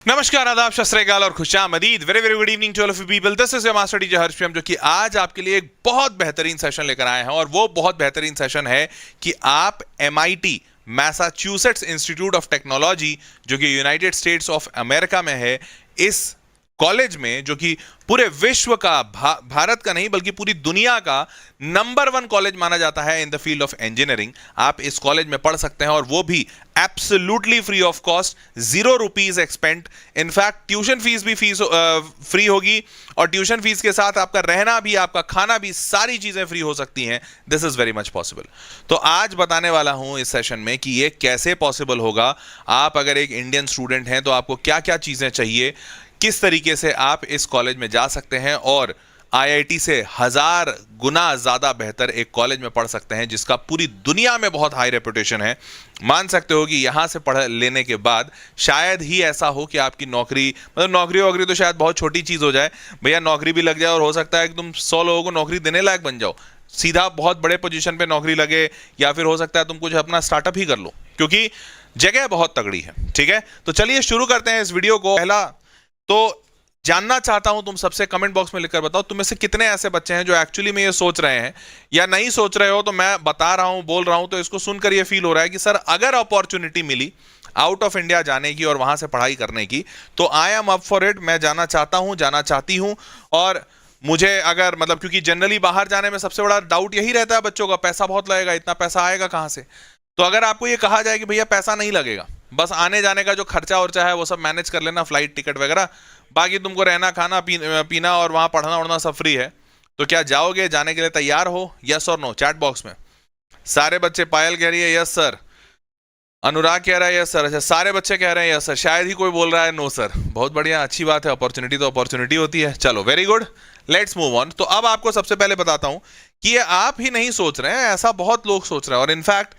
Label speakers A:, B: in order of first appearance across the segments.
A: नमस्कार, आदाब, सत श्री अकाल और खुशामदीद। Very very good evening to all of you people. This is your master teacher Harsh Prem, जो कि आज आपके लिए एक बहुत बेहतरीन सेशन लेकर आए हैं। और वो बहुत बेहतरीन सेशन है कि आप MIT Massachusetts institute of technology, जो कि यूनाइटेड स्टेट्स ऑफ अमेरिका में है, इस कॉलेज में, जो कि पूरे विश्व का, भारत का नहीं बल्कि पूरी दुनिया का नंबर 1 कॉलेज माना जाता है in the field of engineering, आप इस कॉलेज में पढ़ सकते हैं। और वो भी absolutely free of cost, ₹0 expand. In fact tuition fees भी फ्री होगी, और ट्यूशन फीस के साथ आपका रहना भी, आपका खाना भी, सारी चीजें फ्री हो सकती हैं। This is very much possible. तो आज बताने वाला हूं इस सेशन में कि ये कैसे पॉसिबल होगा। आप अगर एक इंडियन स्टूडेंट हैं तो आपको क्या क्या चीजें चाहिए, किस तरीके से आप इस कॉलेज में जा सकते हैं और IIT से 1000 गुना ज्यादा बेहतर एक कॉलेज में पढ़ सकते हैं, जिसका पूरी दुनिया में बहुत हाई रेपुटेशन है। मान सकते हो कि यहां से पढ़ लेने के बाद शायद ही ऐसा हो कि आपकी नौकरी, मतलब नौकरी वोकरी तो शायद बहुत छोटी चीज हो जाए भैया, नौकरी भी लग जाए और हो सकता है कि तुम 100 लोगों को नौकरी देने लायक बन जाओ, सीधा बहुत बड़े पोजीशन पे नौकरी लगे, या फिर हो सकता है तुम कुछ अपना स्टार्टअप ही कर लो, क्योंकि जगह बहुत तगड़ी है। ठीक है, तो चलिए शुरू करते हैं इस वीडियो को। पहला तो जानना चाहता हूं तुम सबसे, कमेंट बॉक्स में लिखकर बताओ तुम में से कितने ऐसे बच्चे हैं जो एक्चुअली में ये सोच रहे हैं, या नहीं सोच रहे हो तो मैं बता रहा हूं, बोल रहा हूं तो इसको सुनकर ये फील हो रहा है कि सर अगर अपॉर्चुनिटी मिली आउट ऑफ इंडिया जाने की और वहां से पढ़ाई करने की, तो I am up for it. मैं जाना चाहता हूं, जाना चाहती हूं। और मुझे अगर, मतलब क्योंकि जनरली बाहर जाने में सबसे बड़ा डाउट यही रहता है बच्चों का, पैसा बहुत लगेगा, इतना पैसा आएगा कहां से। तो अगर आपको ये कहा जाए कि भैया पैसा नहीं लगेगा, बस आने जाने का जो खर्चा वर्चा है वो सब मैनेज कर लेना, फ्लाइट टिकट वगैरह, बाकी तुमको रहना खाना पीना और वहां पढ़ना उड़ना सब फ्री है, तो क्या जाओगे? जाने के लिए तैयार हो? यस और नो चैट बॉक्स में सारे बच्चे। पायल कह रही है यस सर, अनुराग कह रहा है यस सर। अच्छा, सारे बच्चे कह रहे हैं यस सर, शायद ही कोई बोल रहा है नो सर। बहुत बढ़िया, अच्छी बात है, अपॉर्चुनिटी तो अपॉर्चुनिटी होती है। चलो very good, let's move on. तो अब आपको सबसे पहले बताता हूं कि ये आप ही नहीं सोच रहे हैं, ऐसा बहुत लोग सोच रहे हैं। और इनफैक्ट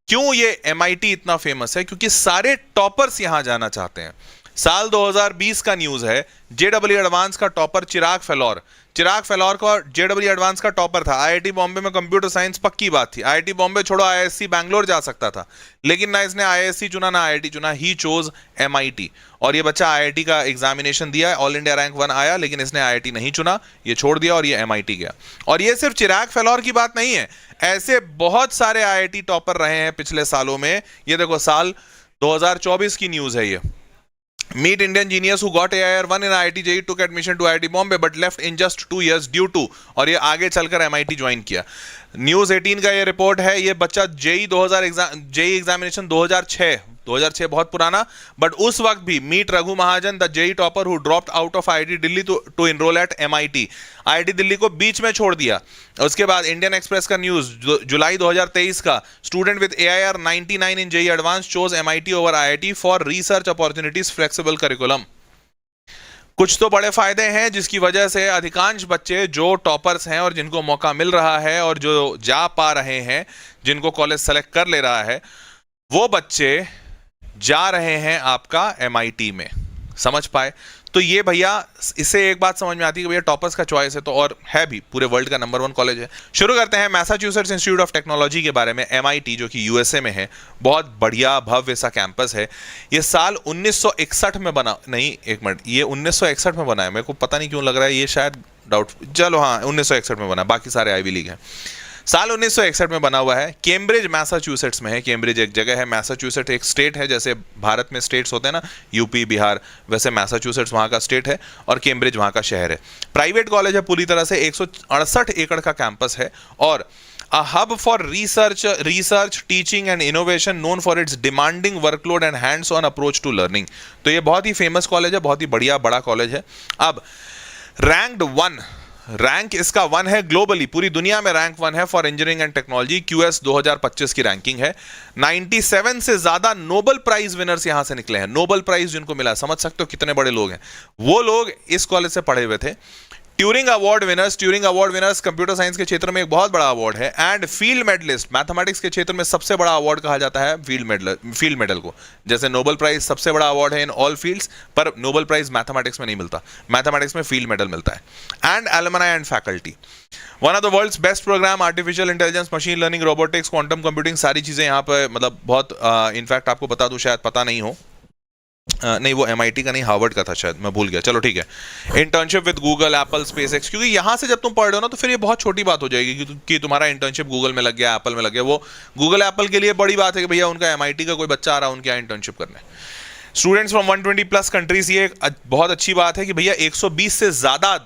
A: क्यों ये MIT इतना फेमस है? क्योंकि सारे टॉपर्स यहां जाना चाहते हैं। साल 2020 का न्यूज है, JEE एडवांस का टॉपर चिराग फैलोर का JEE एडवांस का टॉपर था। IIT बॉम्बे में कंप्यूटर साइंस पक्की बात थी। IIT बॉम्बे छोड़ो, IISc बैंगलोर जा सकता था, लेकिन ना इसने IISc चुना ना IIT चुना, ही चोज MIT। और ये बच्चा IIT का एग्जामिनेशन दिया, ऑल इंडिया रैंक 1 आया, लेकिन इसने IIT नहीं चुना, ये छोड़ दिया और ये MIT गया। और ये सिर्फ चिराग फैलोर की बात नहीं है, ऐसे बहुत सारे IIT टॉपर रहे हैं पिछले सालों में। ये देखो, साल 2024 की न्यूज है ये। Meet Indian genius who got AIR1 in IIT JEE took admission to IIT Bombay but left in just 2 years due to, और ये आगे चलकर MIT ज्वाइन किया। न्यूज 18 का ये रिपोर्ट है। ये बच्चा JEE एग्जामिनेशन 2006 बहुत पुराना, बट उस वक्त भी meet Raghu Mahajan, the JEE topper who dropped out of IIT Delhi to enroll at MIT। IIT Delhi को बीच में छोड़ दिया। उसके बाद इंडियन एक्सप्रेस का न्यूज जुलाई 2023 का, student with AIR 99 in JEE advance chose MIT over IIT for research opportunities, flexible curriculum. कुछ तो बड़े फायदे हैं जिसकी वजह से अधिकांश बच्चे जो टॉपर्स हैं और जिनको मौका मिल रहा है और जो जा पा रहे हैं, जिनको कॉलेज सेलेक्ट कर ले रहा है, वो बच्चे जा रहे हैं आपका MIT में। समझ पाए? तो ये भैया, इससे एक बात समझ में आती है कि भैया टॉपर्स का चॉइस है तो, और है भी, पूरे वर्ल्ड का नंबर 1 कॉलेज है। शुरू करते हैं मैसाचुसेट्स इंस्टीट्यूट ऑफ टेक्नोलॉजी के बारे में। MIT जो कि USA में है, बहुत बढ़िया भव्य सा कैंपस है। ये साल 1961 में बना, नहीं एक मिनट, ये 1961 में बना है। मेरे को पता नहीं क्यों लग रहा है ये शायद डाउट, चलो हाँ 1961 में बना, बाकी सारे आईवी लीग हैं। साल 1961 में बना हुआ है। कैम्ब्रिज मैसाचुसेट्स में है। कैम्ब्रिज एक जगह है, मैसाचुसेट्स एक स्टेट है, जैसे भारत में स्टेट्स होते हैं ना, यूपी बिहार, वैसे मैसाचुसेट्स वहाँ का स्टेट है और कैम्ब्रिज वहाँ का शहर है। प्राइवेट कॉलेज है पूरी तरह से, 168 एकड़ का कैंपस है और a hub for research, teaching and innovation known for its demanding workload and hands-on approach to learning। तो ये बहुत ही फेमस कॉलेज है, बहुत ही बढ़िया बड़ा कॉलेज है। अब रैंक इसका 1 है ग्लोबली, पूरी दुनिया में रैंक 1 है for engineering and technology. QS 2025 की रैंकिंग है। 97 से ज्यादा नोबेल प्राइज विनर्स यहां से निकले हैं। नोबेल प्राइज जिनको मिला, समझ सकते हो कितने बड़े लोग हैं। वो लोग इस कॉलेज से पढ़े हुए थे। Turing award winners computer science के क्षेत्र में एक बहुत बड़ा अवार्ड है। एंड फील्ड मेडलिस्ट, मैथमेटिक्स के क्षेत्र में सबसे बड़ा अवार्ड कहा जाता है फील्ड मेडल को। जैसे नोबेल प्राइज सबसे बड़ा अवार्ड है इन ऑल फील्ड्स, पर नोबेल प्राइज मैथमेटिक्स में नहीं मिलता, मैथमेटिक्स में फील्ड मेडल मिलता है। And alumni and faculty, one of the world's best program, artificial intelligence, machine learning, robotics, quantum computing, सारी चीजें यहाँ पर, मतलब बहुत इनफैक्ट आपको बता दूं, शायद पता नहीं हो, नहीं, वो MIT का नहीं, हार्वर्ड का था शायद, मैं भूल गया, चलो ठीक है। Internship with Google, Apple, SpaceX, क्योंकि यहाँ से जब तुम पढ़ रहे हो ना तो फिर ये बहुत छोटी बात हो जाएगी कि तुम्हारा इंटर्नशिप गूगल में लग गया, एप्पल में लग गया। वो गूगल एप्पल के लिए बड़ी बात है कि भैया उनका MIT का कोई बच्चा आ रहा है उनके यहाँ इंटर्नशिप करने। स्टूडेंट्स फ्रॉम 120 प्लस कंट्रीज, ये बहुत अच्छी बात है कि भैया 120 से ज्यादा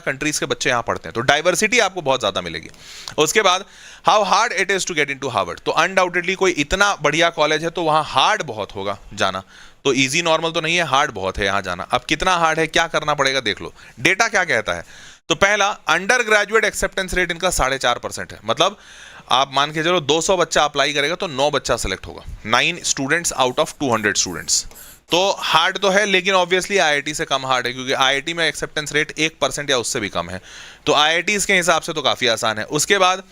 A: कंट्रीज के बच्चे यहाँ पढ़ते हैं, तो डाइवर्सिटी आपको बहुत ज्यादा मिलेगी। उसके बाद how hard it is to get into Harvard, तो अनडाउटेडली कोई इतना बढ़िया कॉलेज है तो वहाँ हार्ड बहुत होगा जाना, तो इजी नॉर्मल तो नहीं है, हार्ड बहुत है यहाँ जाना। अब कितना हार्ड है, क्या करना पड़ेगा, देख लो डेटा क्या कहता है। तो पहला, अंडर ग्रेजुएट एक्सेप्टेंस रेट इनका 4.5% है, मतलब आप मान के चलो 200 बच्चा अप्लाई करेगा तो 9 बच्चा सेलेक्ट होगा, 9 स्टूडेंट्स आउट ऑफ 200 स्टूडेंट्स। तो हार्ड तो है, लेकिन ऑब्वियसली IIT से कम हार्ड है, क्योंकि IIT में एक्सेप्टेंस रेट 1% या उससे भी कम है, तो IITs के हिसाब से तो काफी आसान है। उसके बाद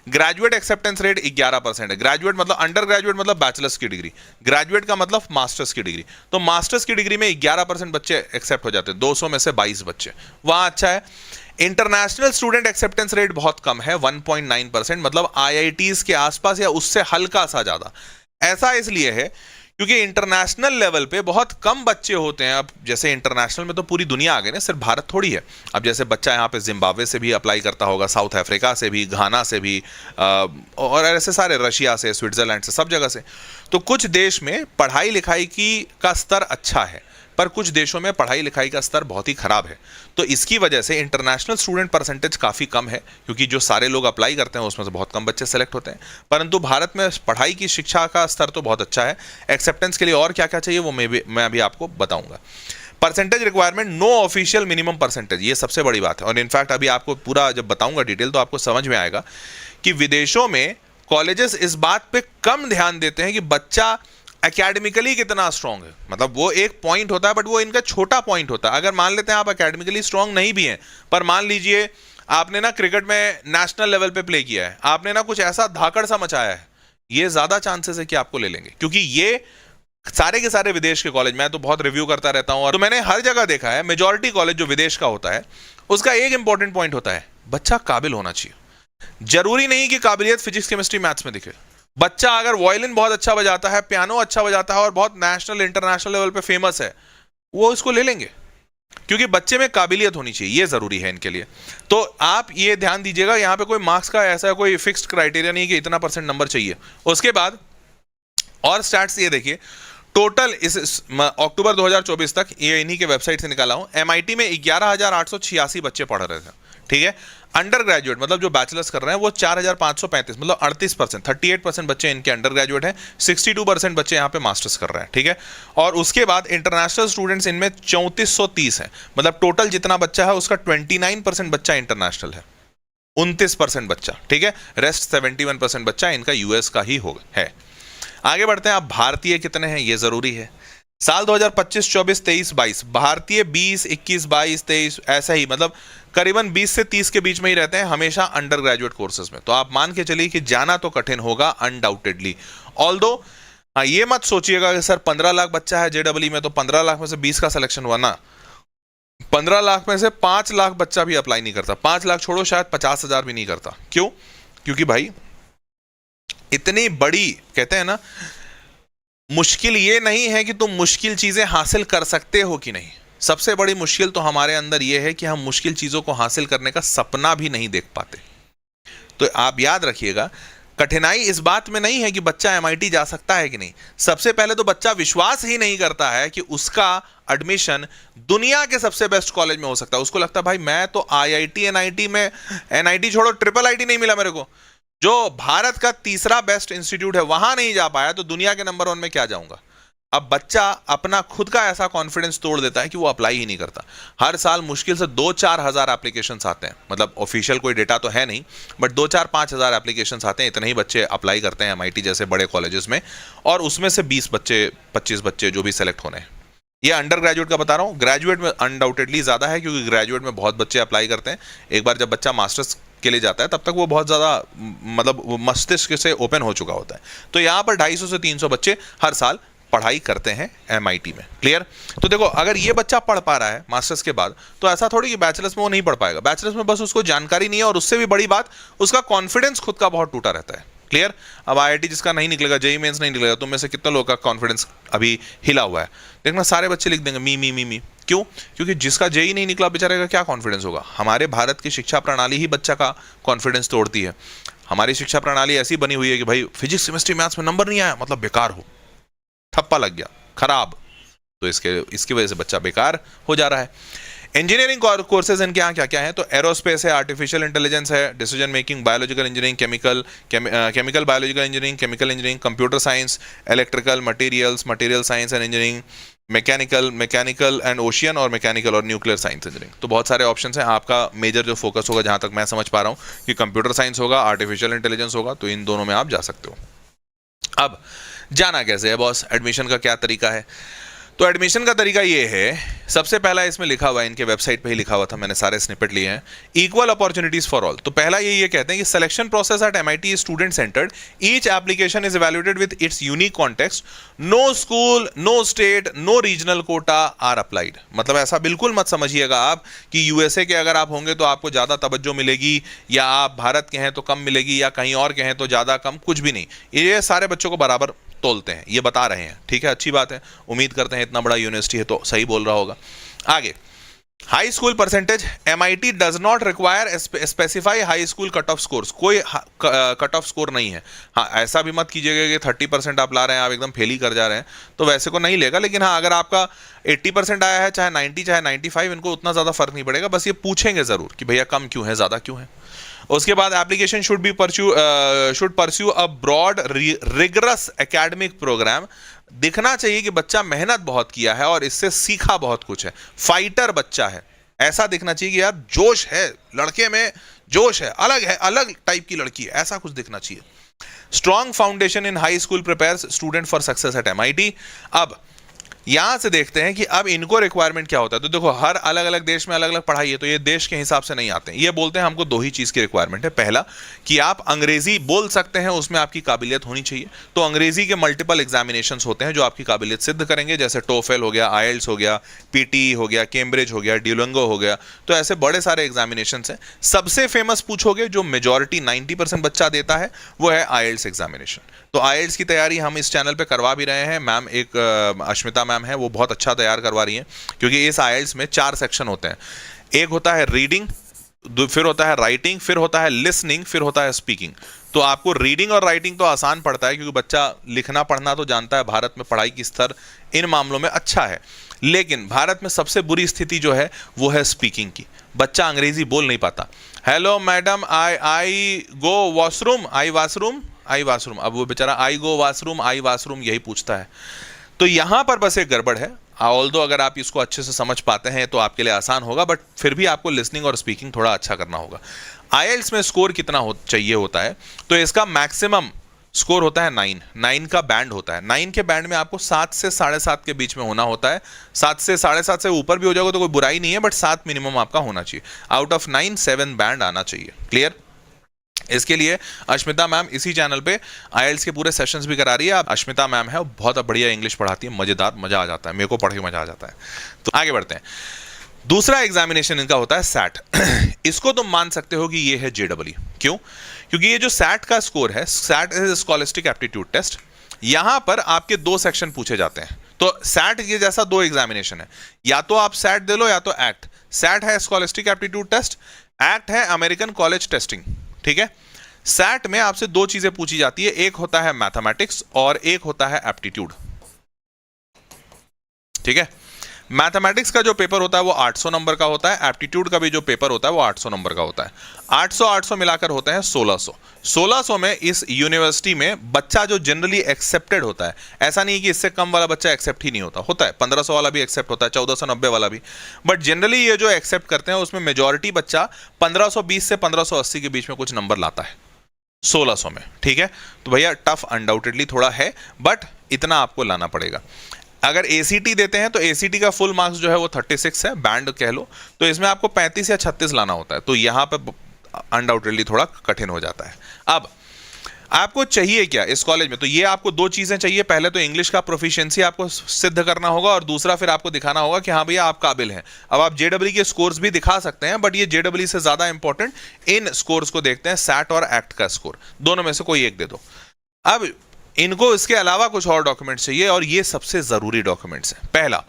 A: ग्रेजुएट एक्सेप्टेंस रेट 11% है। ग्रेजुएट मतलब अंडर ग्रेजुएट मतलब बैचलर्स की डिग्री, ग्रेजुएट का मतलब मास्टर्स की डिग्री, तो मास्टर्स की डिग्री में 11% बच्चे एक्सेप्ट हो जाते हैं, 200 में से 22 बच्चे, वहां अच्छा है। इंटरनेशनल स्टूडेंट एक्सेप्टेंस रेट बहुत कम है, 1.9%, मतलब IITs के आसपास या उससे हल्का सा ज्यादा। ऐसा इसलिए है क्योंकि इंटरनेशनल लेवल पे बहुत कम बच्चे होते हैं। अब जैसे इंटरनेशनल में तो पूरी दुनिया आ गई ना, सिर्फ भारत थोड़ी है। अब जैसे बच्चा यहाँ पे जिम्बाब्वे से भी अप्लाई करता होगा, साउथ अफ्रीका से भी, घाना से भी, और ऐसे सारे, रशिया से, स्विट्जरलैंड से, सब जगह से। तो कुछ देश में पढ़ाई लिखाई का स्तर अच्छा है, पर कुछ देशों में पढ़ाई लिखाई का स्तर बहुत ही खराब है। तो इसकी वजह से इंटरनेशनल स्टूडेंट परसेंटेज काफ़ी कम है, क्योंकि जो सारे लोग अप्लाई करते हैं उसमें से बहुत कम बच्चे सेलेक्ट होते हैं। परंतु भारत में पढ़ाई की शिक्षा का स्तर तो बहुत अच्छा है। एक्सेप्टेंस के लिए और क्या क्या चाहिए वो मैं अभी आपको बताऊंगा। Percentage requirement, no official minimum percentage, ये सबसे बड़ी बात है। और इनफैक्ट अभी आपको पूरा जब बताऊंगा डिटेल तो आपको समझ में आएगा कि विदेशों में कॉलेजेस इस बात पे कम ध्यान देते हैं कि बच्चा एकेडमिकली कितना स्ट्रांग है। मतलब वो एक पॉइंट होता है, बट वो इनका छोटा पॉइंट होता है। अगर मान लेते हैं आप एकेडमिकली स्ट्रांग नहीं भी हैं, पर मान लीजिए आपने ना क्रिकेट में नेशनल लेवल पे प्ले किया है, आपने ना कुछ ऐसा धाकड़ सा मचाया है, ये ज्यादा चांसेस है कि आपको ले लेंगे। क्योंकि ये सारे के सारे विदेश के कॉलेज, मैं तो बहुत रिव्यू करता रहता हूं, और तो मैंने हर जगह देखा है मेजॉरिटी कॉलेज जो विदेश का होता है उसका एक इंपॉर्टेंट पॉइंट होता है, बच्चा काबिल होना चाहिए। जरूरी नहीं कि काबिलियत फिजिक्स केमिस्ट्री मैथ्स में दिखे। बच्चा अगर वायलिन बहुत अच्छा बजाता है, पियानो अच्छा बजाता है और बहुत नेशनल इंटरनेशनल लेवल पे फेमस है, वो इसको ले लेंगे, क्योंकि बच्चे में काबिलियत होनी चाहिए, ये जरूरी है इनके लिए। तो आप ये ध्यान दीजिएगा, यहाँ पे कोई मार्क्स का ऐसा कोई फिक्स्ड क्राइटेरिया नहीं कि इतना % नंबर चाहिए। उसके बाद और स्टैट्स ये देखिए, टोटल इस अक्टूबर 2024 तक, ये इन्हीं के वेबसाइट से निकाला हूं, MIT में 11,886 बच्चे पढ़ रहे थे, ठीक है। अंडर ग्रेजुएट मतलब जो बैचलर्स कर रहे हैं वो 4,535, मतलब 38%, 38% बच्चे इनके अंडर ग्रेजुएट हैं, 62% बच्चे यहाँ पे मास्टर्स कर रहे हैं, ठीक है। और उसके बाद इंटरनेशनल स्टूडेंट्स इनमें 3430 हैं, मतलब टोटल जितना बच्चा है उसका 29% बच्चा इंटरनेशनल है, 29% बच्चा, ठीक है। रेस्ट 71% बच्चा इनका US का ही होगा है। आगे बढ़ते हैं। आप भारतीय कितने हैं ये जरूरी है। साल 2025, 24, 23, 22 भारतीय 20, 21, 22, 23 ऐसा ही, मतलब करीबन 20 से 30 के बीच में ही रहते हैं हमेशा अंडर ग्रेजुएट कोर्सेज में। तो आप मान के चलिए कि जाना तो कठिन होगा अनडाउटेडली। ऑल्दो ये मत सोचिएगा कि सर 15 लाख बच्चा है JEE में तो 15 लाख में से 20 का सिलेक्शन हुआ ना। 15 लाख में से 5 लाख बच्चा भी अप्लाई नहीं करता, 5 लाख छोड़ो शायद 50,000 भी नहीं करता। क्यों? क्योंकि भाई इतनी बड़ी, कहते हैं ना, मुश्किल ये नहीं है कि तुम मुश्किल चीजें हासिल कर सकते हो कि नहीं, सबसे बड़ी मुश्किल तो हमारे अंदर यह है कि हम मुश्किल चीजों को हासिल करने का सपना भी नहीं देख पाते। तो आप याद रखिएगा, कठिनाई इस बात में नहीं है कि बच्चा MIT जा सकता है कि नहीं, सबसे पहले तो बच्चा विश्वास ही नहीं करता है कि उसका एडमिशन दुनिया के सबसे बेस्ट कॉलेज में हो सकता है। उसको लगता है भाई मैं तो IIT NIT में, NIT छोड़ो IIIT नहीं मिला मेरे को, जो भारत का तीसरा बेस्ट इंस्टीट्यूट है वहां नहीं जा पाया, तो दुनिया के नंबर 1 में क्या जाऊंगा। अब बच्चा अपना खुद का ऐसा कॉन्फिडेंस तोड़ देता है कि वो अप्लाई ही नहीं करता। हर साल मुश्किल से 2-4 हज़ार एप्लीकेशंस आते हैं, मतलब ऑफिशियल कोई डेटा तो है नहीं, बट 2-4-5 हज़ार एप्लीकेशंस आते हैं, इतने ही बच्चे अप्लाई करते हैं MIT जैसे बड़े कॉलेजेस में, और उसमें से 20 बच्चे 25 बच्चे जो भी सेलेक्ट होने हैं। ये अंडर ग्रेजुएट का बता रहा हूँ, ग्रेजुएट में अनडाउटेडली ज़्यादा है, क्योंकि ग्रेजुएट में बहुत बच्चे अप्लाई करते हैं। एक बार जब बच्चा मास्टर्स के लिए जाता है तब तक वो बहुत ज़्यादा, मतलब मस्तिष्क से ओपन हो चुका होता है। तो यहाँ पर 250 से 300 बच्चे हर साल पढ़ाई करते हैं MIT में। क्लियर? तो देखो, अगर ये बच्चा पढ़ पा रहा है मास्टर्स के बाद, तो ऐसा थोड़ी कि बैचलर्स में वो नहीं पढ़ पाएगा। बैचलर्स में बस उसको जानकारी नहीं है, और उससे भी बड़ी बात, उसका कॉन्फिडेंस खुद का बहुत टूटा रहता है। क्लियर? अब आईआईटी जिसका नहीं निकलेगा, जेई मेंस नहीं निकलेगा, तुम में से कितना लोगों का कॉन्फिडेंस अभी हिला हुआ है? देखना सारे बच्चे लिख देंगे मी मी मी मी। क्यों? क्योंकि जिसका जेई नहीं निकला बेचारे का क्या कॉन्फिडेंस होगा? हमारे भारत की शिक्षा प्रणाली ही बच्चा का कॉन्फिडेंस तोड़ती है। हमारी शिक्षा प्रणाली ऐसी बनी हुई है कि भाई फिजिक्स केमिस्ट्री मैथ्स में नंबर नहीं आया मतलब बेकार हो, ठप्पा लग गया, खराब। तो इसकी वजह से बच्चा बेकार हो जा रहा है। इंजीनियरिंग कोर्सेज इनके यहाँ क्या क्या है? तो एरोस्पेस है, आर्टिफिशियल इंटेलिजेंस है, decision making, biological engineering, chemical biological engineering, chemical engineering, computer science, electrical, material science and engineering, mechanical and ocean, और मैकेनिकल और न्यूक्लियर साइंस इंजीनियरिंग। तो बहुत सारे ऑप्शन हैं। आपका मेजर जो फोकस होगा, जहां तक मैं समझ पा रहा हूं, कि कंप्यूटर साइंस होगा, आर्टिफिशियल इंटेलिजेंस होगा, तो इन दोनों में आप जा सकते हो। अब जाना कैसे है बॉस? एडमिशन का क्या तरीका है? तो एडमिशन का तरीका ये है, सबसे पहला इसमें लिखा हुआ है, इनके वेबसाइट पे ही लिखा हुआ था, मैंने सारे स्निपेट लिए हैं, इक्वल अपॉर्चुनिटीज फॉर ऑल। तो पहला ये कहते हैं कि selection process at MIT is student centred, each application is evaluated with its unique context, no school, no state, no regional quota are applied. मतलब ऐसा बिल्कुल मत समझिएगा आप कि यूएसए के अगर आप होंगे तो आपको ज्यादा तवज्जो मिलेगी, या आप भारत के हैं तो कम मिलेगी, या कहीं और के हैं तो ज्यादा कम, कुछ भी नहीं। ये सारे बच्चों को बराबर तोलते हैं, ये बता रहे हैं। ठीक है, अच्छी बात है, उम्मीद करते हैं इतना बड़ा यूनिवर्सिटी है तो सही बोल रहा होगा। आगे, high school percentage, MIT does not require specify high school cut off scores. कोई कट ऑफ स्कोर नहीं है। हाँ, ऐसा भी मत कीजिएगा कि 30% आप ला रहे हैं, आप एकदम फेल ही कर जा रहे हैं, तो वैसे को नहीं लेगा। लेकिन हाँ, अगर आपका 80% आया है, चाहे 90 चाहे 95, इनको उतना ज़्यादा फर्क नहीं पड़ेगा। बस ये पूछेंगे ज़रूर कि भैया कम क्यों है, ज़्यादा क्यों है। उसके बाद application should pursue a broad rigorous academic program. दिखना चाहिए कि बच्चा मेहनत बहुत किया है और इससे सीखा बहुत कुछ है, फाइटर बच्चा है, ऐसा दिखना चाहिए कि यार जोश है लड़के में, जोश है, अलग टाइप की लड़की है, ऐसा कुछ दिखना चाहिए। Strong foundation in high school prepares student for success at MIT. अब यहां से देखते हैं कि अब इनको रिक्वायरमेंट क्या होता है। तो देखो, हर अलग अलग देश में अलग अलग पढ़ाई है, तो ये देश के हिसाब से नहीं आते हैं। ये बोलते हैं हमको दो ही चीज़ की रिक्वायरमेंट है। पहला कि आप अंग्रेजी बोल सकते हैं, उसमें आपकी काबिलियत होनी चाहिए। तो अंग्रेजी के मल्टीपल एग्जामिनेशंस होते हैं जो आपकी काबिलियत सिद्ध करेंगे, जैसे टोफेल हो गया, आईएल्ट्स हो गया, पीटी हो गया, कैम्ब्रिज हो गया, ड्यूलिंगो हो गया। तो ऐसे बड़े सारे एग्जामिनेशंस हैं। सबसे फेमस पूछोगे, जो मेजॉरिटी 90% बच्चा देता है, वो है आईएल्ट्स एग्जामिनेशन। तो आईएल्ट्स की तैयारी हम इस चैनल पे करवा भी रहे हैं। मैम एक अश्मिता मैम है, वो बहुत अच्छा तैयार करवा रही हैं, क्योंकि इस आईएल्ट्स में 4 सेक्शन होते हैं। एक होता है रीडिंग, फिर होता है राइटिंग, फिर होता है लिसनिंग, फिर होता है स्पीकिंग। तो आपको रीडिंग और राइटिंग तो आसान पड़ता है, क्योंकि बच्चा लिखना पढ़ना तो जानता है। भारत में पढ़ाई की स्तर इन मामलों में अच्छा है। लेकिन भारत में सबसे बुरी स्थिति जो है वो है स्पीकिंग की। बच्चा अंग्रेजी बोल नहीं पाता। हेलो मैडम, आई गो वॉशरूम, आई वाशरूम। अब वो बेचारा आई गो वाशरूम यही पूछता है। तो यहां पर बस एक गड़बड़ है। ऑल्दो अगर आप इसको अच्छे से समझ पाते हैं तो आपके लिए आसान होगा, बट फिर भी आपको लिसनिंग और स्पीकिंग थोड़ा अच्छा करना होगा। आईएल्ट्स में स्कोर कितना चाहिए होता है? तो इसका मैक्सिमम स्कोर होता है 9 का बैंड होता है। 9 के बैंड में आपको 7 से 7.5 के बीच में होना होता है। 7 से 7.5 से ऊपर भी हो जाएगा तो कोई बुराई नहीं है, बट 7 मिनिमम आपका होना चाहिए। आउट ऑफ 9 7 बैंड आना चाहिए। क्लियर? इसके लिए अश्मिता मैम इसी चैनल पे आईएल्ट्स के पूरे सेशंस भी करा रही है। अश्मिता मैम है, बहुत बढ़िया इंग्लिश पढ़ाती है, मजेदार, मजा आ जाता है, मेरे को पढ़ के मजा आ जाता है। तो आगे बढ़ते हैं। दूसरा एग्जामिनेशन इनका होता है सैट। इसको तुम मान सकते हो कि ये है जेडब्ल्यू। क्यों? क्योंकि ये जो सैट का स्कोर है, SAT is scholastic aptitude test, यहां पर आपके 2 सेक्शन पूछे जाते हैं। तो सैट ये जैसा 2 एग्जामिनेशन है, या तो आप सैट दे लो या तो एक्ट। सैट है स्कॉलिस्टिक एप्टीट्यूड टेस्ट, एक्ट है अमेरिकन कॉलेज टेस्टिंग। ठीक है? सैट में आपसे 2 चीजें पूछी जाती है, एक होता है मैथमेटिक्स और एक होता है एप्टीट्यूड। ठीक है? मैथमेटिक्स का जो पेपर होता है वो 800 नंबर का होता है, एप्टीट्यूड का भी जो पेपर होता है वो 800 नंबर का होता है। 800 मिलाकर होते हैं 1600। 1600 में इस यूनिवर्सिटी में बच्चा जो जनरली एक्सेप्टेड होता है, ऐसा नहीं कि इससे कम वाला बच्चा एक्सेप्ट ही नहीं होता है 1500 वाला भी एक्सेप्ट होता है, 1490 वाला भी, बट जनरली ये जो एक्सेप्ट करते हैं उसमें मेजॉरिटी बच्चा 1520 से 1580 के बीच में कुछ नंबर लाता है 1600 में। ठीक है? तो भैया टफ अनडाउटेडली थोड़ा है, बट इतना आपको लाना पड़ेगा। अगर एसीटी देते हैं तो एसीटी का फुल मार्क्स जो है वो 36 है, बैंड कह लो, तो इसमें आपको 35 या 36 लाना होता है। तो यहां पर अनडाउटेडली थोड़ा कठिन हो जाता है। अब आपको चाहिए क्या इस कॉलेज में? तो ये आपको दो चीजें चाहिए, पहले तो इंग्लिश का प्रोफिशिएंसी आपको सिद्ध करना होगा और दूसरा फिर आपको दिखाना होगा कि हाँ भैया आप काबिल हैं। अब आप जेडब्ल्यू के स्कोर्स भी दिखा सकते हैं, बट ये जेडब्ल्यू से ज्यादा इंपॉर्टेंट इन स्कोर्स को देखते हैं, सैट और एक्ट का स्कोर, दोनों में से कोई एक दे दो। अब इनको इसके अलावा कुछ और डॉक्यूमेंट्स चाहिए और ये सबसे जरूरी डॉक्यूमेंट्स हैं। पहला,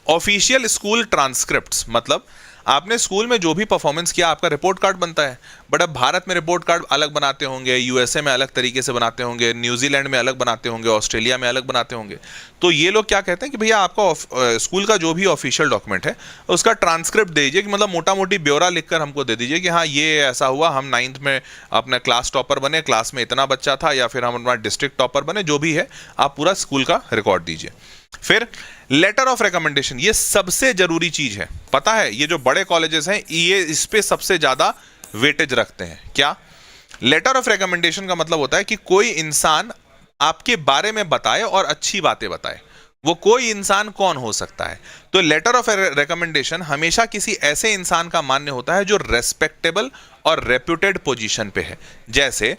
A: ऑफिशियल स्कूल ट्रांसक्रिप्ट्स, मतलब आपने स्कूल में जो भी परफॉर्मेंस किया आपका रिपोर्ट कार्ड बनता है। बट अब भारत में रिपोर्ट कार्ड अलग बनाते होंगे, यूएसए में अलग तरीके से बनाते होंगे, न्यूजीलैंड में अलग बनाते होंगे, ऑस्ट्रेलिया में अलग बनाते होंगे। तो ये लोग क्या कहते हैं कि भैया आपका स्कूल का जो भी ऑफिशियल डॉक्यूमेंट है उसका ट्रांसक्रिप्ट दे दीजिए, कि मतलब मोटा मोटी ब्यौरा लिखकर हमको दे दीजिए कि हाँ ये ऐसा हुआ, हम 9th में अपना क्लास टॉपर बने, क्लास में इतना बच्चा था, या फिर हम अपना डिस्ट्रिक्ट टॉपर बने, जो भी है आप पूरा स्कूल का रिकॉर्ड दीजिए। फिर लेटर ऑफ रिकमेंडेशन, ये सबसे जरूरी चीज है। पता है ये जो बड़े कॉलेजेस हैं ये इस पे सबसे ज्यादा वेटेज रखते हैं। क्या? लेटर ऑफ रिकमेंडेशन का मतलब होता है कि कोई इंसान आपके बारे में बताए और अच्छी बातें बताए। वो कोई इंसान कौन हो सकता है? तो लेटर ऑफ रिकमेंडेशन हमेशा किसी ऐसे इंसान का मान्य होता है जो रेस्पेक्टेबल और रेप्यूटेड पोजीशन पे है। जैसे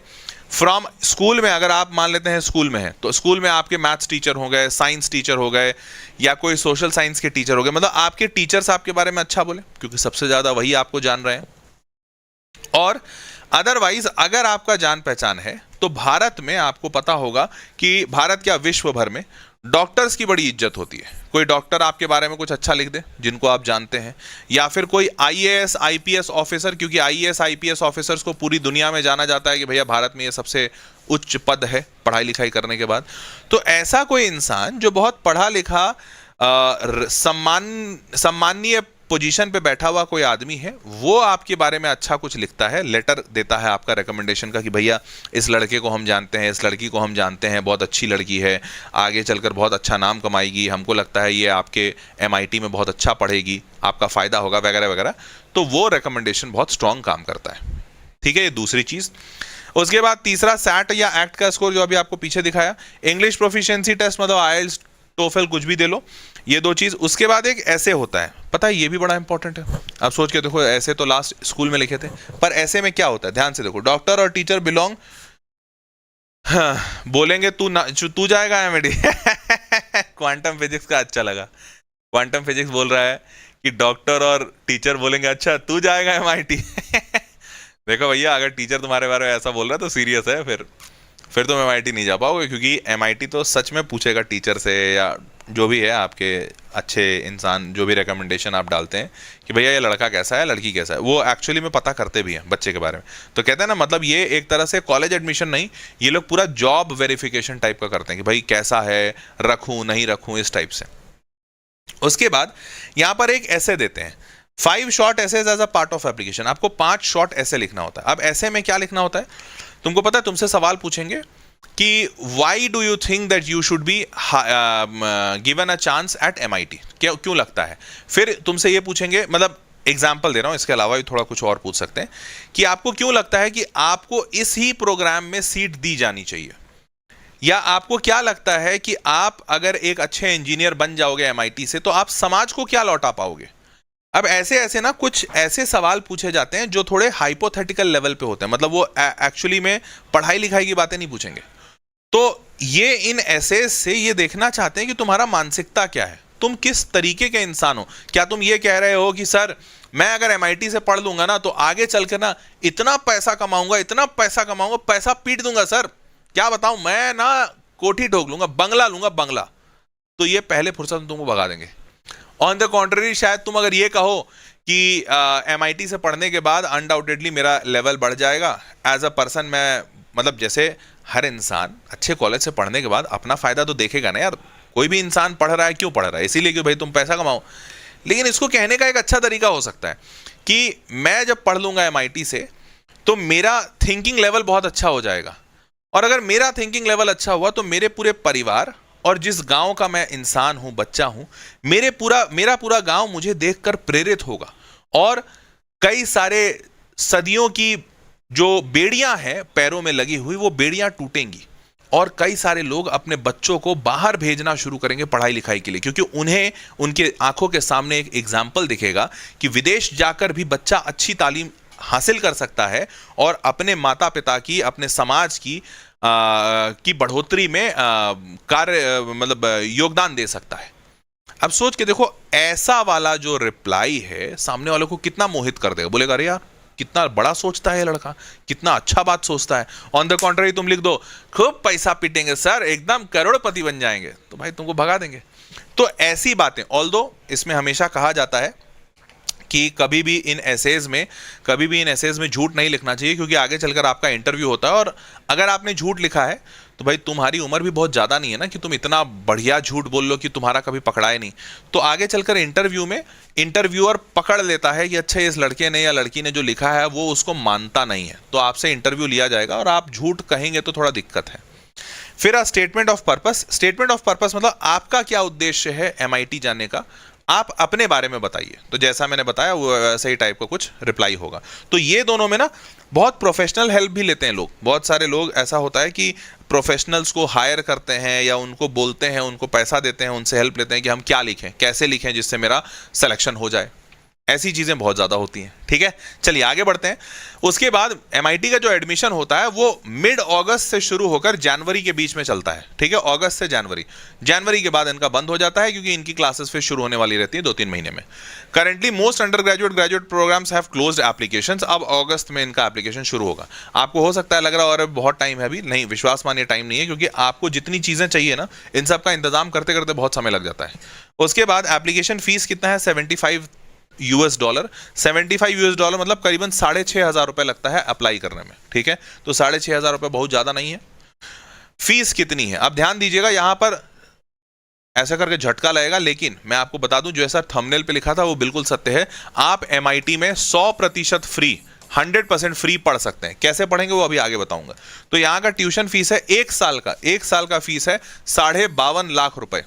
A: फ्रॉम स्कूल में, अगर आप मान लेते हैं स्कूल में है, तो स्कूल में आपके मैथ्स टीचर हो गए, साइंस टीचर हो गए, या कोई सोशल साइंस के टीचर हो गए, मतलब आपके टीचर्स आपके बारे में अच्छा बोले क्योंकि सबसे ज्यादा वही आपको जान रहे हैं। और अदरवाइज अगर आपका जान पहचान है तो भारत में आपको पता होगा कि भारत क्या विश्व भर में डॉक्टर्स की बड़ी इज्जत होती है। कोई डॉक्टर आपके बारे में कुछ अच्छा लिख दे जिनको आप जानते हैं, या फिर कोई आईएएस आईपीएस ऑफिसर, क्योंकि आईएएस आईपीएस ऑफिसर्स को पूरी दुनिया में जाना जाता है कि भैया भारत में ये सबसे उच्च पद है पढ़ाई लिखाई करने के बाद। तो ऐसा कोई इंसान जो बहुत पढ़ा लिखा सम्माननीय पोजीशन पे बैठा हुआ कोई आदमी है, वो आपके बारे में अच्छा कुछ लिखता है, लेटर देता है आपका रिकमेंडेशन का कि भैया इस लड़के को हम जानते हैं, इस लड़की को हम जानते हैं, बहुत अच्छी लड़की है, आगे चलकर बहुत अच्छा नाम कमाएगी, हमको लगता है ये आपके एमआईटी में बहुत अच्छा पढ़ेगी, आपका फायदा होगा, वगैरह वगैरह। तो वो रिकमेंडेशन बहुत स्ट्रांग काम करता है। ठीक है, ये दूसरी चीज। उसके बाद तीसरा, सैट या एक्ट का स्कोर जो अभी आपको पीछे दिखाया, इंग्लिश प्रोफिशिएंसी टेस्ट, मतलब आईएलटीएस टोफल कुछ भी दे लो, ये दो चीज। उसके बाद एक ऐसे होता है, पता है ये भी बड़ा इंपॉर्टेंट है। आप सोच के देखो, ऐसे तो लास्ट स्कूल में लिखे थे, पर ऐसे में क्या होता है ध्यान से देखो, डॉक्टर और टीचर बिलोंग, हाँ, बोलेंगे तू जाएगा एमडी क्वांटम फिजिक्स का अच्छा लगा, क्वांटम फिजिक्स बोल रहा है कि डॉक्टर और टीचर बोलेंगे अच्छा तू जाएगा एमआईटी देखो भैया, अगर टीचर तुम्हारे बारे में ऐसा बोल रहा है तो सीरियस है, फिर तुम एमआईटी नहीं जा पाओगे, क्योंकि एमआईटी तो सच में पूछेगा टीचर से या जो भी है आपके अच्छे इंसान, जो भी रिकमेंडेशन आप डालते हैं कि भैया ये लड़का कैसा है, लड़की कैसा है, वो एक्चुअली में पता करते भी हैं बच्चे के बारे में। तो कहते हैं ना, मतलब ये एक तरह से कॉलेज एडमिशन नहीं, ये लोग पूरा जॉब वेरिफिकेशन टाइप का करते हैं कि भाई कैसा है, रखूं नहीं रखूं, इस टाइप से। उसके बाद यहाँ पर एक ऐसे देते हैं, 5 short essays as a part of application. आपको 5 शॉर्ट ऐसे लिखना होता है। अब ऐसे में क्या लिखना होता है, तुमको पता है, तुमसे सवाल पूछेंगे कि why do you think that you should be given a chance at MIT, क्यों लगता है। फिर तुमसे ये पूछेंगे, मतलब एग्जाम्पल दे रहा हूं, इसके अलावा भी थोड़ा कुछ और पूछ सकते हैं कि आपको क्यों लगता है कि आपको इस ही प्रोग्राम में सीट दी जानी चाहिए, या आपको क्या लगता है कि आप अगर एक अच्छे इंजीनियर बन जाओगे एमआईटी से तो आप समाज को क्या लौटा पाओगे। अब ऐसे ऐसे ना कुछ ऐसे सवाल पूछे जाते हैं जो थोड़े हाइपोथेटिकल लेवल पे होते हैं, मतलब वो एक्चुअली में पढ़ाई लिखाई की बातें नहीं पूछेंगे। तो ये इन ऐसे से ये देखना चाहते हैं कि तुम्हारा मानसिकता क्या है, तुम किस तरीके के इंसान हो। क्या तुम ये कह रहे हो कि सर मैं अगर एमआईटी से पढ़ लूंगा ना तो आगे चल कर ना इतना पैसा कमाऊंगा, इतना पैसा कमाऊंगा, पैसा पीट दूंगा सर, क्या बताऊं, मैं ना कोठी ठोक लूंगा, बंगला लूंगा, बंगला। तो ये पहले फुर्सत में तुमको भगा देंगे। ऑन द कॉन्ट्ररी, शायद तुम अगर ये कहो कि एमआईटी से पढ़ने के बाद अनडाउटेडली मेरा लेवल बढ़ जाएगा एज अ पर्सन, मैं मतलब जैसे हर इंसान अच्छे कॉलेज से पढ़ने के बाद अपना फायदा तो देखेगा ना यार, कोई भी इंसान पढ़ रहा है क्यों पढ़ रहा है, इसीलिए कि भाई तुम पैसा कमाओ। लेकिन इसको कहने का एक अच्छा तरीका हो सकता है कि मैं जब पढ़ लूंगा एमआईटी से तो मेरा थिंकिंग लेवल बहुत अच्छा हो जाएगा, और अगर मेरा थिंकिंग लेवल अच्छा हुआ तो मेरे पूरे परिवार और जिस गांव का मैं इंसान हूं, बच्चा हूं, मेरा पूरा गांव मुझे देखकर प्रेरित होगा, और कई सारे सदियों की जो बेड़ियां हैं पैरों में लगी हुई, वो बेड़ियां टूटेंगी, और कई सारे लोग अपने बच्चों को बाहर भेजना शुरू करेंगे पढ़ाई लिखाई के लिए, क्योंकि उन्हें उनके आंखों के सामने एक एग्जाम्पल दिखेगा कि विदेश जाकर भी बच्चा अच्छी तालीम हासिल कर सकता है और अपने माता पिता की, अपने समाज की की बढ़ोतरी में कार्य मतलब योगदान दे सकता है। अब सोच के देखो, ऐसा वाला जो रिप्लाई है सामने वाले को कितना मोहित कर देगा। बोलेगा अरे यार कितना बड़ा सोचता है लड़का, कितना अच्छा बात सोचता है। ऑन द कॉन्ट्ररी तुम लिख दो खूब पैसा पीटेंगे सर, एकदम करोड़पति बन जाएंगे, तो भाई तुमको भगा देंगे। तो ऐसी बातें, ऑल्दो इसमें हमेशा कहा जाता है कि कभी भी इन एसेज में झूठ नहीं लिखना चाहिए, क्योंकि आगे चलकर आपका इंटरव्यू होता है, और अगर आपने झूठ लिखा है तो भाई तुम्हारी उम्र भी बहुत ज़्यादा नहीं है ना कि तुम इतना बढ़िया झूठ बोल लो कि तुम्हारा कभी पकड़ाए नहीं। तो आगे चलकर इंटरव्यू में इंटरव्यूअर पकड़ लेता है कि अच्छा इस लड़के ने या लड़की ने जो लिखा है वो उसको मानता नहीं है, तो आपसे इंटरव्यू लिया जाएगा और आप झूठ कहेंगे तो थोड़ा दिक्कत है। फिर statement of purpose. Statement of purpose मतलब आपका क्या उद्देश्य है MIT जाने का, आप अपने बारे में बताइए। तो जैसा मैंने बताया वो वैसे ही टाइप का कुछ रिप्लाई होगा। तो ये दोनों में ना बहुत प्रोफेशनल हेल्प भी लेते हैं लोग। बहुत सारे लोग ऐसा होता है कि प्रोफेशनल्स को हायर करते हैं या उनको बोलते हैं, उनको पैसा देते हैं, उनसे हेल्प लेते हैं कि हम क्या लिखें, कैसे लिखें जिससे मेरा सिलेक्शन हो जाए। ऐसी चीज़ें बहुत ज़्यादा होती हैं। ठीक है, चलिए आगे बढ़ते हैं। उसके बाद MIT का जो एडमिशन होता है वो मिड अगस्त से शुरू होकर जनवरी के बीच में चलता है। ठीक है, अगस्त से जनवरी के बाद इनका बंद हो जाता है, क्योंकि इनकी क्लासेस फिर शुरू होने वाली रहती है 2-3 महीने में। Currently most under graduate programs have closed applications. अब अगस्त में इनका एप्लीकेशन शुरू होगा। आपको हो सकता है लग रहा है और बहुत टाइम है अभी, नहीं, विश्वास मानिए टाइम नहीं है, क्योंकि आपको जितनी चीज़ें चाहिए ना इन सब का इंतजाम करते करते बहुत समय लग जाता है। उसके बाद एप्लीकेशन फीस कितना है, $75 $75 मतलब करीबन 6,500 रुपए लगता है अप्लाई करने में। ठीक है, तो 6,500 रुपए बहुत ज्यादा नहीं है। फीस कितनी है, अब ध्यान दीजिएगा, यहां पर ऐसा करके झटका लगेगा, लेकिन मैं आपको बता दूं जो ऐसा थंबनेल पे लिखा था वो बिल्कुल सत्य है। आप MIT में 100% फ्री, 100% फ्री पढ़ सकते हैं। कैसे पढ़ेंगे वो अभी आगे बताऊंगा। तो यहां का ट्यूशन फीस है एक साल का फीस है 52.5 लाख रुपए।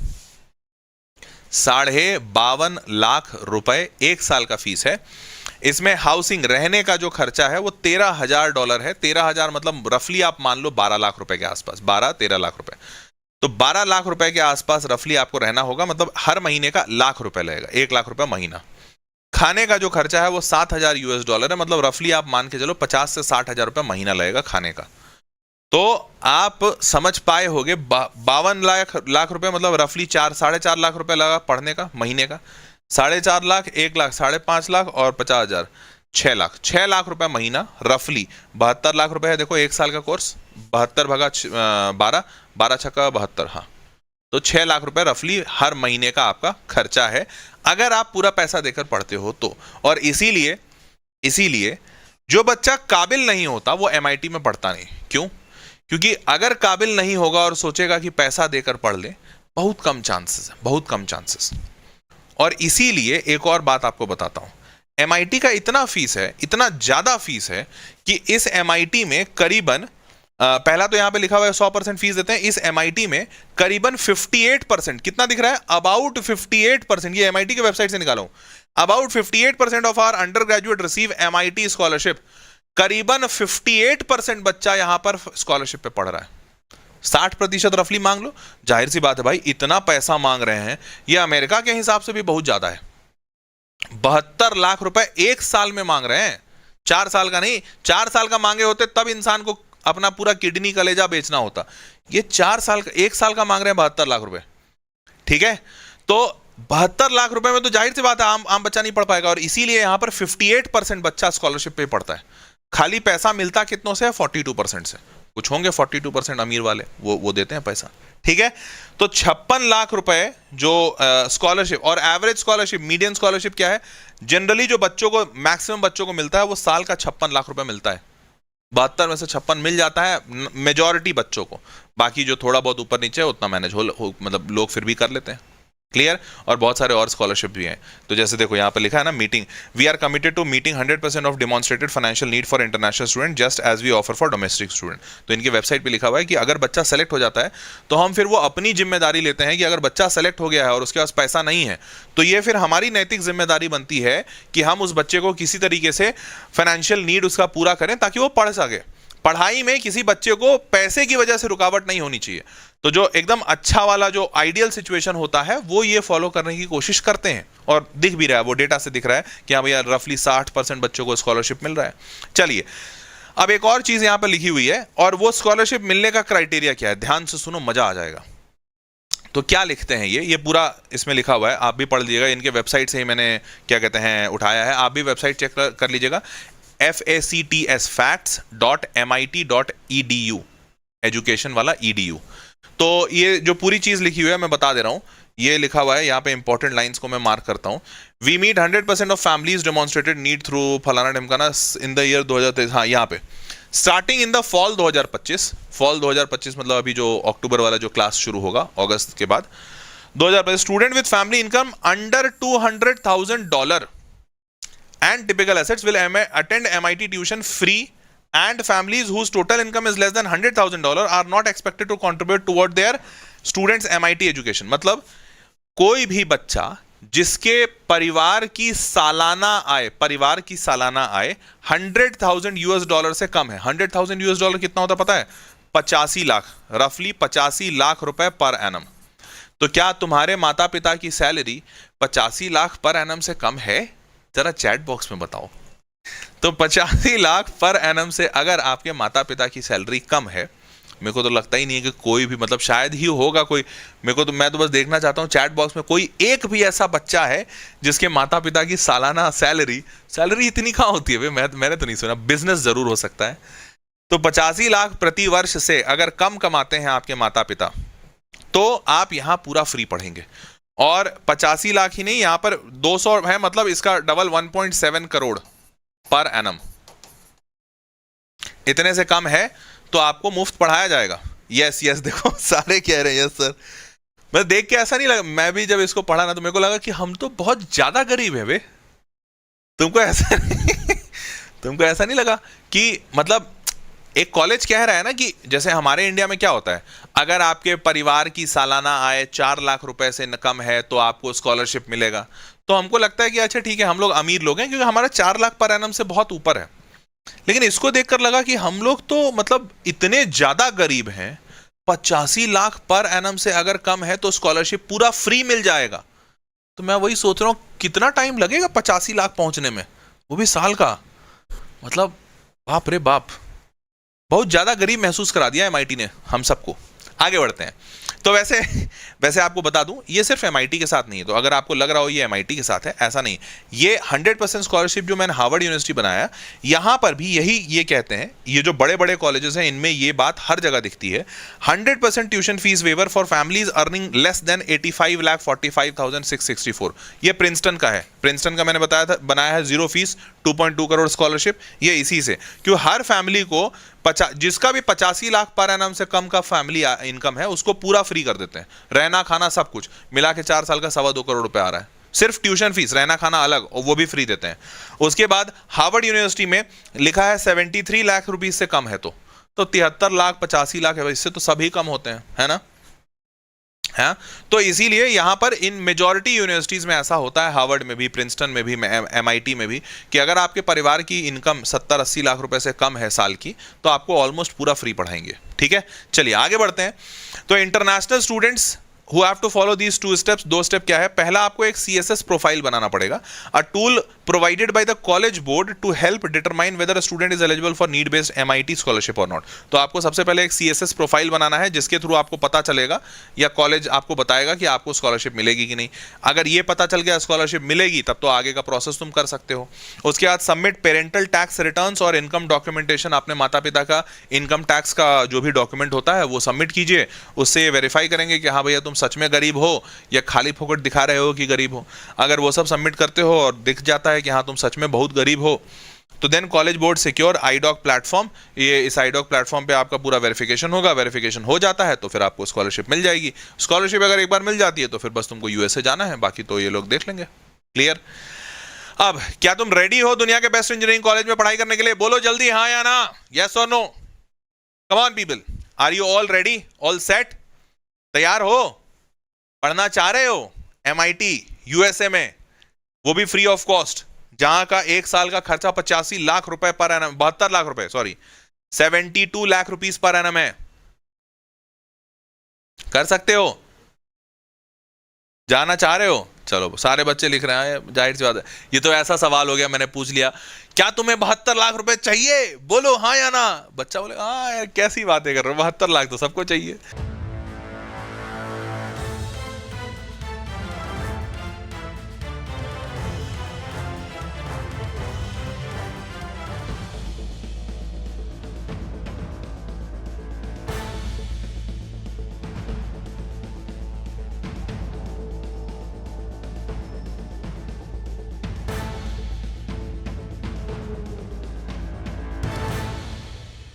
A: 52.5 लाख रुपए एक साल का फीस है। इसमें हाउसिंग, रहने का जो खर्चा है वो $13,000 है। 13,000 मतलब रफली आप मान लो 12 लाख रुपए के आसपास, 12-13 लाख रुपए। तो 12 लाख रुपए के आसपास रफली आपको रहना होगा, मतलब हर महीने का लाख रुपए लगेगा, 1 लाख रुपए महीना। खाने का जो खर्चा है वो $7,000 है, मतलब रफली आप मान के चलो 50 से 60,000 रुपए महीना लगेगा खाने का। तो आप समझ पाए होगे 52 लाख रुपए मतलब रफली 4-4.5 लाख रुपए लगा पढ़ने का महीने का। 4.5 लाख, 1 लाख, 5.5 लाख और 50,000, 6 लाख रुपए महीना रफली। 72 लाख रुपए है, देखो एक साल का कोर्स, 72 भगा 12, 12 छक्का 72, हाँ, तो 6 लाख रुपए रफली हर महीने का आपका खर्चा है, अगर आप पूरा पैसा देकर पढ़ते हो तो। और इसीलिए जो बच्चा काबिल नहीं होता वो MIT में पढ़ता नहीं। क्यों? क्योंकि अगर काबिल नहीं होगा और सोचेगा कि पैसा देकर पढ़ ले, बहुत कम चांसेस। और इसीलिए एक और बात आपको बताता हूं, MIT का इतना फीस है, इतना ज्यादा फीस है कि इस MIT में करीबन पहला तो यहां पे लिखा हुआ है 100% फीस देते हैं। इस MIT में करीबन 58%, कितना दिख रहा है, अबाउट 58%, ये MIT के वेबसाइट से निकाला हूं, about 58% of our under graduate receive MIT scholarship. करीबन 58% बच्चा यहां पर स्कॉलरशिप पे पढ़ रहा है। 60% रफली मांग लो, जाहिर सी बात है भाई, इतना पैसा मांग रहे हैं, ये अमेरिका के हिसाब से भी बहुत ज्यादा है। 72 लाख रुपए एक साल में मांग रहे हैं, 4 साल का नहीं। 4 साल का मांगे होते तब इंसान को अपना पूरा किडनी कलेजा बेचना होता। ये 4 साल का, 1 साल का मांग रहे हैं 72 लाख रुपए। ठीक है, तो 72 लाख रुपए में तो जाहिर सी बात है आम बच्चा नहीं पढ़ पाएगा। और इसीलिए यहां पर 58% बच्चा स्कॉलरशिप पे पढ़ता है। खाली पैसा मिलता कितनों से है, 42% से। कुछ होंगे 42% अमीर वाले, वो देते हैं पैसा। ठीक है, तो 56 लाख रुपए जो स्कॉलरशिप, और एवरेज स्कॉलरशिप, मीडियन स्कॉलरशिप क्या है, जनरली जो बच्चों को, मैक्सिमम बच्चों को मिलता है वो साल का 56 लाख रुपए मिलता है। 72 में से 56 मिल जाता है मेजॉरिटी बच्चों को। बाकी जो थोड़ा बहुत ऊपर नीचे है उतना मैनेज हो मतलब लोग फिर भी कर लेते हैं। क्लियर? और बहुत सारे और स्कॉलरशिप भी हैं। तो जैसे देखो यहाँ पर लिखा है ना, meeting, we are committed to meeting 100% of demonstrated financial need for international student just as we offer for domestic student. तो इनकी वेबसाइट पे लिखा हुआ है कि अगर बच्चा सेलेक्ट हो जाता है तो हम फिर वो अपनी जिम्मेदारी लेते हैं कि अगर बच्चा सेलेक्ट हो गया है और उसके पास पैसा नहीं है तो ये फिर हमारी नैतिक जिम्मेदारी बनती है कि हम उस बच्चे को किसी तरीके से फाइनेंशियल नीड उसका पूरा करें ताकि वो पढ़ सके। पढ़ाई में किसी बच्चे को पैसे की वजह से रुकावट नहीं होनी चाहिए। तो जो एकदम अच्छा वाला जो आइडियल सिचुएशन होता है वो ये फॉलो करने की कोशिश करते हैं, और दिख भी रहा है, वो डेटा से दिख रहा है कि हाँ भैया रफली 60% बच्चों को स्कॉलरशिप मिल रहा है। चलिए अब एक और चीज यहां पर लिखी हुई है, और वो स्कॉलरशिप मिलने का क्राइटेरिया क्या है, ध्यान से सुनो, मजा आ जाएगा। तो क्या लिखते हैं ये पूरा इसमें लिखा हुआ है, आप भी पढ़ लीजिएगा, इनके वेबसाइट से ही मैंने क्या कहते हैं उठाया है, आप भी वेबसाइट चेक कर लीजिएगा, FACTS facts.mit.edu, एजुकेशन वाला edu। तो ये जो पूरी चीज लिखी हुई है मैं बता दे रहा हूं, ये लिखा हुआ है यहाँ पे, इंपॉर्टेंट लाइंस को मैं मार्क करता हूं। We meet 100% of families demonstrated need through फलाना ढिमकाना इन द ईयर 2023, हाँ यहाँ पे, starting in the fall 2025, fall 2025 मतलब अभी जो अक्टूबर वाला जो क्लास शुरू होगा अगस्त के बाद 2025, student with family income under $200,000 and typical assets will attend MIT tuition free, and families whose total income is less than $100,000 are not expected to contribute toward their students MIT education। मतलब कोई भी बच्चा जिसके परिवार की सालाना आय $100,000 से कम है, $100,000 कितना होता पता है, 85 लाख, रफली 85 लाख रुपए पर एनम। तो क्या तुम्हारे माता पिता की सैलरी 85 लाख पर एनम से कम है? जरा चैट बॉक्स में बताओ। तो 85 लाख पर एनम से अगर आपके माता पिता की सैलरी कम है, मेरे को तो लगता ही नहीं है कि कोई भी, मतलब शायद ही होगा कोई, मैं तो बस देखना चाहता हूं चैट बॉक्स में कोई एक भी ऐसा बच्चा है जिसके माता पिता की सालाना सैलरी इतनी कहां होती है? मैंने तो नहीं सुना, बिजनेस जरूर हो सकता है। तो 85 लाख प्रति वर्ष से अगर कम कमाते हैं आपके माता पिता, तो आप यहां पूरा फ्री पढ़ेंगे। और 85 लाख ही नहीं, यहां पर 200 है, मतलब इसका डबल 1.7 करोड़ पर एनम, इतने से कम है तो आपको मुफ्त पढ़ाया जाएगा। यस देखो सारे कह रहे हैं यस सर। मैं देख के ऐसा नहीं लगा, मैं भी जब इसको पढ़ा ना तो मेरे को लगा कि हम तो बहुत ज्यादा गरीब है बे। तुमको ऐसा नहीं लगा कि मतलब एक कॉलेज कह रहा है ना कि जैसे हमारे इंडिया में क्या होता है, अगर आपके परिवार की सालाना आय 4 लाख रुपए से कम है तो आपको स्कॉलरशिप मिलेगा। तो हमको लगता है कि अच्छा ठीक है, हम लोग अमीर लोग हैं क्योंकि हमारा 4 लाख पर एनम से बहुत ऊपर है। लेकिन इसको देखकर लगा कि हम लोग तो मतलब इतने ज्यादा गरीब हैं, 85 लाख पर एनम से अगर कम है तो स्कॉलरशिप पूरा फ्री मिल जाएगा। तो मैं वही सोच रहा हूं कितना टाइम लगेगा 85 लाख पहुंचने में, वो भी साल का। मतलब बाप रे बाप, बहुत ज्यादा गरीब महसूस करा दिया MIT ने हम सबको। आगे बढ़ते हैं। तो वैसे आपको बता दूं, ये सिर्फ MIT के साथ नहीं है। तो अगर आपको लग रहा हो ये MIT के साथ है, ऐसा नहीं। ये 100% स्कॉलरशिप जो मैंने हार्वर्ड यूनिवर्सिटी बनाया, यहां पर भी ये कहते हैं, ये जो बड़े बड़े कॉलेजेस हैं इनमें ये बात हर जगह दिखती है, 100% tuition fee waiver for families earning less than 85,45,664। ये प्रिंसटन का है, प्रिंसटन का मैंने बनाया है जीरो फीस 2.2 करोड़ स्कॉलरशिप। ये इसी से, क्यों हर फैमिली को जिसका भी 85 लाख पर एनम से कम का फैमिली इनकम है उसको पूरा फ्री कर देते हैं, रहना खाना सब कुछ मिला के 4 साल का 2.25 करोड़ रुपए आ रहा है, सिर्फ ट्यूशन फीस, रहना खाना अलग, और वो भी फ्री देते हैं। उसके बाद हार्वर्ड यूनिवर्सिटी में लिखा है 73 लाख रुपीज से कम है तो 73 लाख 85 लाख है, इससे तो सभी कम होते हैं, है ना? है। तो इसीलिए यहां पर इन मेजॉरिटी यूनिवर्सिटीज में ऐसा होता है, हार्वर्ड में भी, प्रिंसटन में भी, MIT में भी, कि अगर आपके परिवार की इनकम 70-80 लाख रुपए से कम है साल की, तो आपको ऑलमोस्ट पूरा फ्री पढ़ाएंगे। ठीक है, चलिए आगे बढ़ते हैं। तो international students who have to follow these 2 steps, 2 step क्या है? पहला, आपको एक CSS प्रोफाइल बनाना पड़ेगा, a tool provided by the college board to help determine whether a student is eligible for need based MIT scholarship और not. तो आपको सबसे पहले एक CSS प्रोफाइल बनाना है जिसके थ्रू आपको पता चलेगा या कॉलेज आपको बताएगा कि आपको स्कॉलरशिप मिलेगी कि नहीं। अगर ये पता चल गया स्कॉलरशिप मिलेगी, तब तो आगे का प्रोसेस तुम कर सकते हो। उसके बाद सबमिट पेरेंटल टैक्स रिटर्न्स और इनकम डॉक्यूमेंटेशन, अपने माता पिता का इनकम टैक्स का जो भी डॉक्यूमेंट होता है वो सबमिट कीजिए। उससे ये वेरीफाई करेंगे कि हाँ भैया तुम सच में गरीब हो या खाली फोकट दिखा रहे हो कि गरीब हो। अगर वो सब सबमिट करते हो और दिख जाता है कि हाँ तुम सच में बहुत गरीब हो, तो then college board secure iDoc platform, ये इस iDoc प्लेटफॉर्म पे आपका पूरा वेरिफिकेशन होगा। वेरिफिकेशन हो जाता है तो फिर आपको स्कॉलरशिप मिल जाएगी। स्कॉलरशिप अगर एक बार मिल जाती है तो फिर बस तुमको USA जाना है, बाकी तो ये लोग देख लेंगे। क्लियर? अब क्या तुम रेडी हो दुनिया के बेस्ट इंजीनियरिंग कॉलेज में पढ़ाई करने के लिए? बोलो जल्दी हाँ या ना, यस और no. Come on people, are you all ready, all set? तैयार हो? पढ़ना चाह रहे हो MIT USA में, वो भी फ्री ऑफ कॉस्ट, जहां का 1 साल का खर्चा 85 लाख रुपए पर एनम, 72 लाख रुपए, sorry 72 lakh rupees per annum है। कर सकते हो? जाना चाह रहे हो? चलो सारे बच्चे लिख रहे हैं, जाहिर सी बात है। ये तो ऐसा सवाल हो गया, मैंने पूछ लिया क्या तुम्हें 72 लाख रुपए चाहिए, बोलो हाँ या ना। बच्चा बोले हाँ यार कैसी बातें कर रहे हो, 72 लाख तो सबको चाहिए।